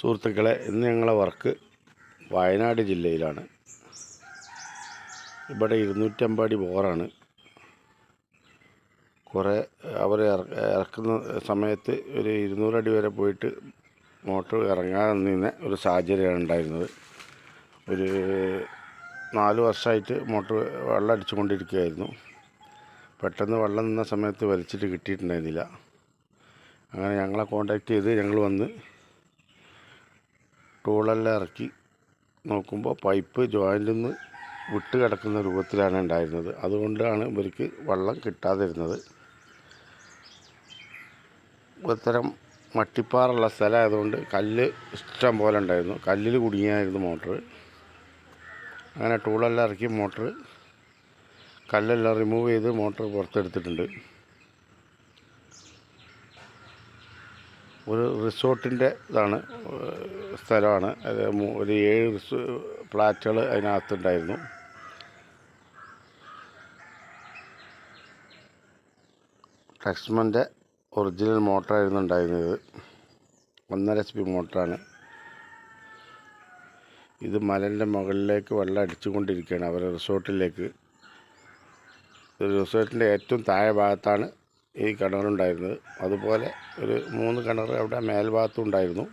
സുഹൃത്തുക്കളെ, ഇന്ന് ഞങ്ങളെ വർക്ക് വയനാട് ജില്ലയിലാണ്. ഇവിടെ 250 അടി ബോറാണ്. കുറേ അവർ ഇറക്കുന്ന സമയത്ത് ഒരു 200 അടി വരെ പോയിട്ട് മോട്ടർ ഇറങ്ങാതെ നിന്ന ഒരു സാഹചര്യമാണ് ഉണ്ടായിരുന്നത്. ഒരു 4 വർഷമായിട്ട് മോട്ടർ വെള്ളം അടിച്ചുകൊണ്ടിരിക്കുകയായിരുന്നു. പെട്ടെന്ന് വെള്ളം നിന്ന സമയത്ത് വലിച്ചിട്ട് കിട്ടിയിട്ടുണ്ടായിരുന്നില്ല. അങ്ങനെ ഞങ്ങളെ കോണ്ടാക്ട് ചെയ്ത് ഞങ്ങൾ വന്ന് ടൂളെല്ലാം ഇറക്കി നോക്കുമ്പോൾ പൈപ്പ് ജോയിൻ്റിൽ നിന്ന് വിട്ട് കിടക്കുന്ന രൂപത്തിലാണ് ഉണ്ടായിരുന്നത്. അതുകൊണ്ടാണ് ഇവർക്ക് വെള്ളം കിട്ടാതിരുന്നത്. ഇത്തരം മട്ടിപ്പാറുള്ള സ്ഥലമായതുകൊണ്ട് കല്ല് ഇഷ്ടം പോലെ ഉണ്ടായിരുന്നു. കല്ലിൽ കുടുങ്ങിയായിരുന്നു മോട്ടർ. അങ്ങനെ ടൂളെല്ലാം ഇറക്കി മോട്ടർ കല്ലെല്ലാം റിമൂവ് ചെയ്ത് മോട്ടർ പുറത്തെടുത്തിട്ടുണ്ട്. ഒരു റിസോർട്ടിൻ്റെ സ്ഥലമാണ് അത്. ഒരു 7 ഫ്ലാറ്റുകൾ അതിനകത്തുണ്ടായിരുന്നു. ടെക്സ്മൻ്റെ ഒറിജിനൽ മോട്ടറായിരുന്നു ഉണ്ടായിരുന്നത്. 1.5 HP മോട്ടറാണ്. ഇത് മലൻ്റെ മുകളിലേക്ക് വെള്ളം അടിച്ചുകൊണ്ടിരിക്കുകയാണ് അവരുടെ റിസോർട്ടിലേക്ക്. റിസോർട്ടിൻ്റെ ഏറ്റവും താഴെ ഭാഗത്താണ് ഈ കിണറുണ്ടായിരുന്നത്. അതുപോലെ ഒരു 3 കിണർ അവിടെ മേൽഭാഗത്തും ഉണ്ടായിരുന്നു.